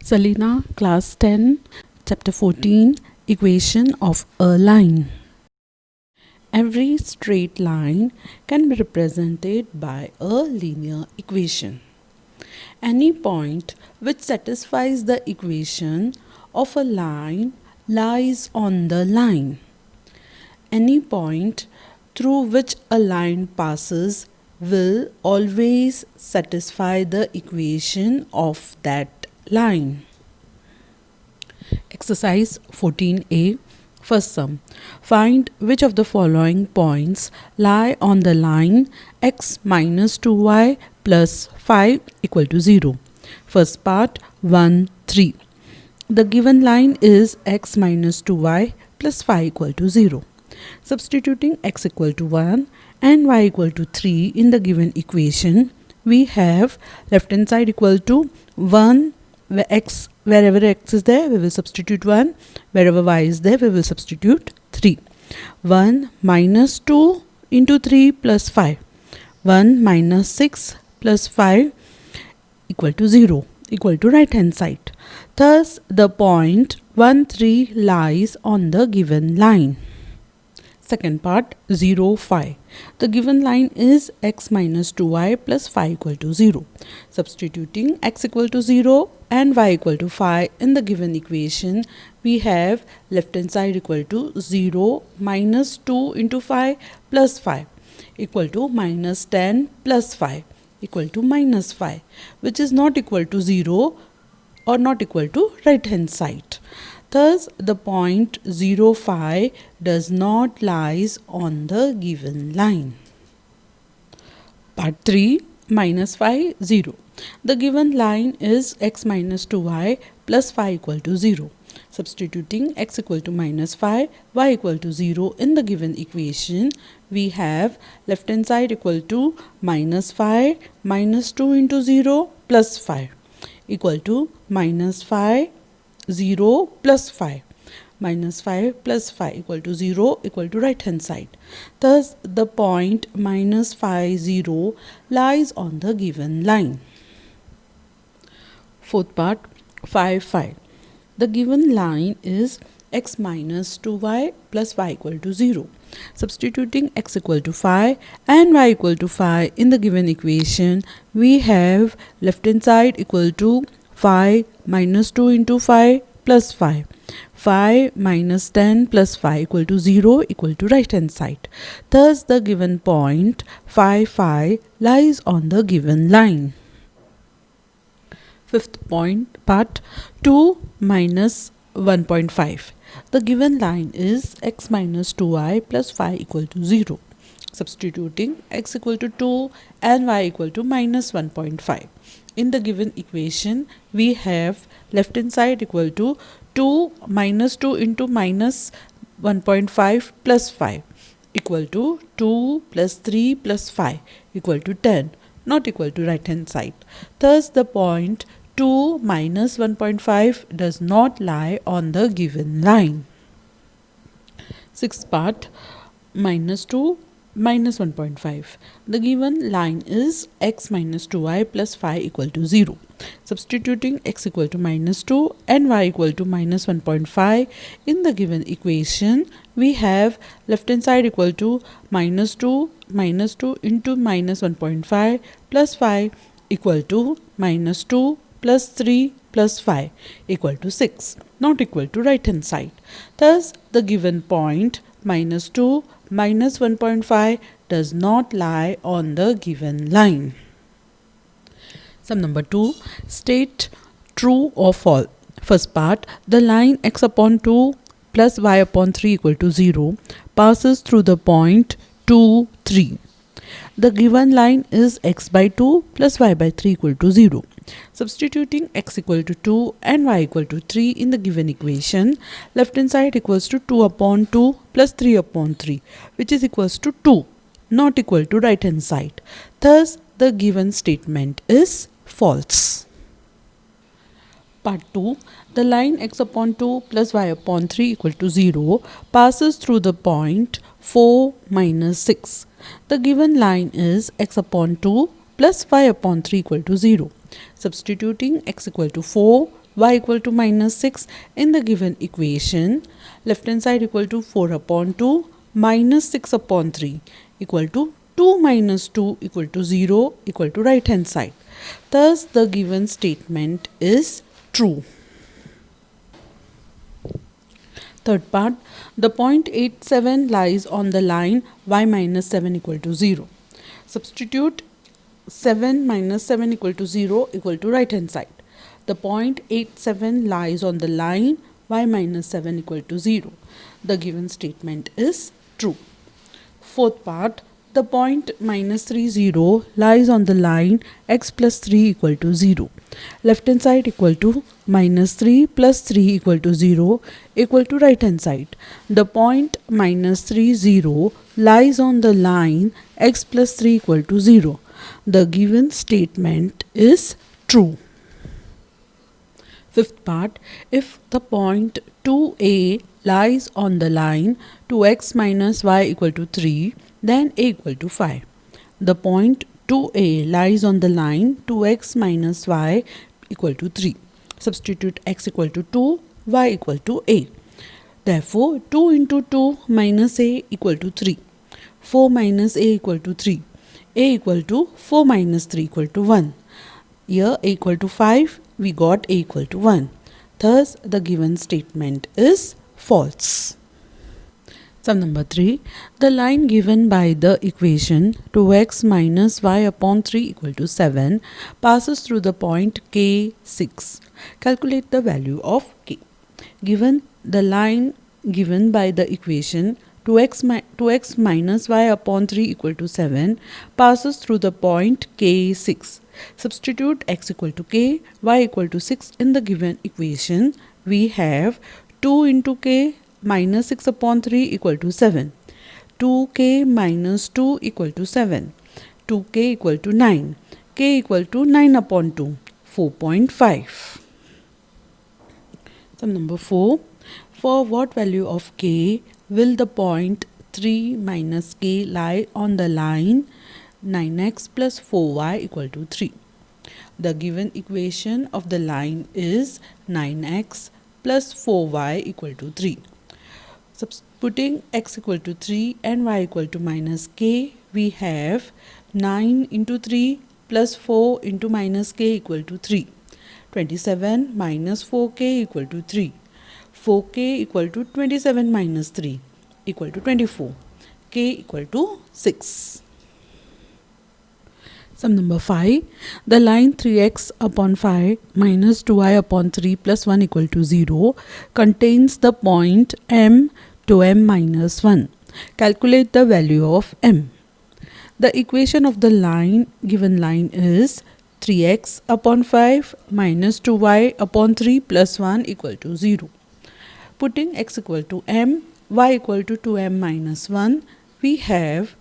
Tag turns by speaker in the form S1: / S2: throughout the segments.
S1: Selena, Class 10, Chapter 14, Equation of a line. Every straight line can be represented by a linear equation. Any point which satisfies the equation of a line lies on the line. Any point through which a line passes will always satisfy the equation of that line. Exercise 14a. First sum. Find which of the following points lie on the line x minus 2y plus 5 equal to 0. First part 1, 3. The given line is x minus 2y plus 5 equal to 0. Substituting x equal to 1 and y equal to 3 in the given equation, we have left hand side equal to 1, wherever x is there we will substitute 1, wherever y is there we will substitute 3. 1 minus 2 into 3 plus 5. 1 minus 6 plus 5 equal to 0, equal to right hand side. Thus the point 1, 3 lies on the given line. Second part 0, 5. The given line is x minus 2y plus 5 equal to 0. Substituting x equal to 0 and y equal to 5 in the given equation, we have left hand side equal to 0 minus 2 into 5 plus 5 equal to minus 10 plus 5 equal to minus 5, which is not equal to 0 or not equal to right hand side. Thus, the point 0, 5 does not lies on the given line. Part 3, minus 5, 0. The given line is x minus 2y plus 5 equal to 0. Substituting x equal to minus 5, y equal to 0 in the given equation, we have left hand side equal to minus 5 minus 2 into 0 plus 5 equal to minus 5 0 plus 5. Minus 5 plus 5 equal to 0 equal to right hand side. Thus the point minus 5, 0 lies on the given line. Fourth part 5, 5. The given line is x minus 2y plus y equal to 0. Substituting x equal to 5 and y equal to 5 in the given equation, we have left hand side equal to 5 minus 2 into 5 plus 5. 5 minus 10 plus 5 equal to 0 equal to right hand side. Thus the given point 5, 5 lies on the given line. Fifth point, part 2 minus 1.5. The given line is x minus 2y plus 5 equal to 0. Substituting x equal to 2 and y equal to minus 1.5. In the given equation, we have left hand side equal to 2 minus 2 into minus 1.5 plus 5 equal to 2 plus 3 plus 5 equal to 10, not equal to right hand side. Thus the point 2 minus 1.5 does not lie on the given line. Sixth part minus 2 minus 1.5. The given line is x minus 2y plus 5 equal to 0. Substituting x equal to minus 2 and y equal to minus 1.5 in the given equation, we have left hand side equal to minus 2 into minus 1.5 plus 5 equal to minus 2 plus 3 plus 5 equal to 6, not equal to right hand side. Thus the given point minus 2 minus 1.5 does not lie on the given line. Sum number 2. State true or false. First part, the line x upon 2 plus y upon 3 equal to 0 passes through the point 2, 3. The given line is x by 2 plus y by 3 equal to 0. Substituting x equal to 2 and y equal to 3 in the given equation, left hand side equals to 2 upon 2 plus 3 upon 3, which is equals to 2, not equal to right hand side. Thus the given statement is false. Part 2. The line x upon 2 plus y upon 3 equal to 0 passes through the point 4 minus 6. The given line is x upon 2 plus y upon 3 equal to 0. Substituting x equal to 4, y equal to minus 6 in the given equation, left hand side equal to 4 upon 2 minus 6 upon 3 equal to 2 minus 2 equal to 0 equal to right hand side. Thus the given statement is true. Third part, the point 87 lies on the line y minus 7 equal to 0. Substitute 7 minus 7 equal to 0 equal to right hand side. The point 87 lies on the line y minus 7 equal to 0. The given statement is true. Fourth part, the point minus 3 0 lies on the line x plus 3 equal to 0. Left hand side equal to minus 3 plus 3 equal to 0 equal to right hand side. The point minus 3 0 lies on the line x plus 3 equal to 0. The given statement is true. Fifth part, if the point 2a lies on the line 2x minus y equal to 3, then a equal to 5. The point 2a lies on the line 2x minus y equal to 3. Substitute x equal to 2, y equal to a. Therefore, 2 into 2 minus a equal to 3. 4 minus a equal to 3. A equal to 4 minus 3 equal to 1. Here a equal to 5, we got a equal to 1. Thus, the given statement is false. Sum number 3. The line given by the equation 2x minus y upon 3 equal to 7 passes through the point K6. Calculate the value of K. Given the line given by the equation 2x minus y upon 3 equal to 7 passes through the point K6. Substitute x equal to k, y equal to 6 in the given equation. We have 2 into k minus 6 upon 3 equal to 7. 2k minus 2 equal to 7. 2k equal to 9. K equal to 9 upon 2, 4.5. Sum number 4. For what value of k will the point 3 minus k lie on the line 9x plus 4y equal to 3? The given equation of the line is 9x plus 4y equal to 3. Putting x equal to 3 and y equal to minus k, we have 9 into 3 plus 4 into minus k equal to 3. 27 minus 4k equal to 3. 4k equal to 27 minus 3 equal to 24. K equal to 6. Sum number 5. The line 3x upon 5 minus 2y upon 3 plus 1 equal to 0 contains the point m to m minus 1. Calculate the value of m. The equation of the given line is 3x upon 5 minus 2y upon 3 plus 1 equal to 0. Putting x equal to m, y equal to 2m minus 1, we have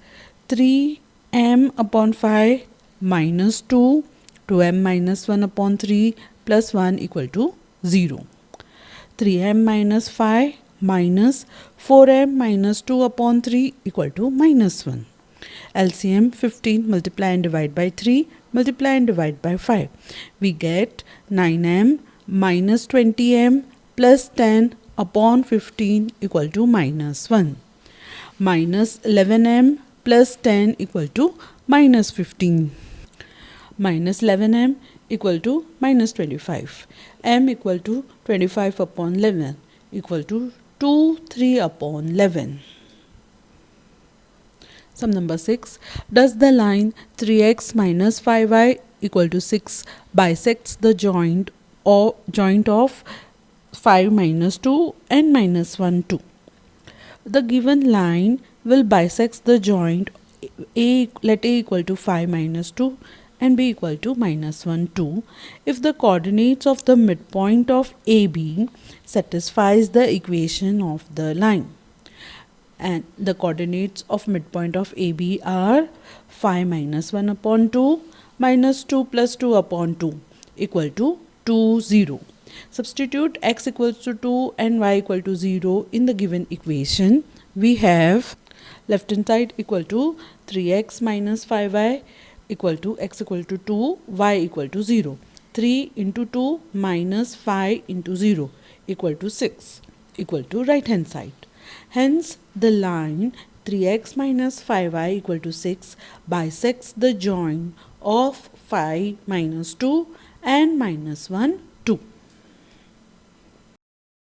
S1: 3m upon 5 minus 2, 2m minus 1 upon 3 plus 1 equal to 0. 3m minus 5 minus 4m minus 2 upon 3 equal to minus 1. LCM 15 multiply and divide by 3, multiply and divide by 5. We get 9m minus 20m plus 10 upon 15 equal to minus 1. Minus 11m plus 10 equal to minus 15. Minus 11m equal to minus 25. M equal to 25 upon 11 equal to 2, 3 upon 11. Sum number 6. Does the line 3x minus 5y equal to 6 bisects the joint of 5 minus 2 and minus 1 2? The given line will bisect the joint let a equal to 5 minus 2 and b equal to minus 1 2 if the coordinates of the midpoint of AB satisfies the equation of the line. And the coordinates of midpoint of AB are 5 minus 1 upon 2 minus 2 plus 2 upon 2 equal to 2 0. Substitute x equals to 2 and y equal to 0 in the given equation. We have left hand side equal to 3x minus 5y equal to x equal to 2, y equal to 0. 3 into 2 minus 5 into 0 equal to 6 equal to right hand side. Hence the line 3x minus 5y equal to 6 bisects the joint of 5 minus 2 and minus 1 2.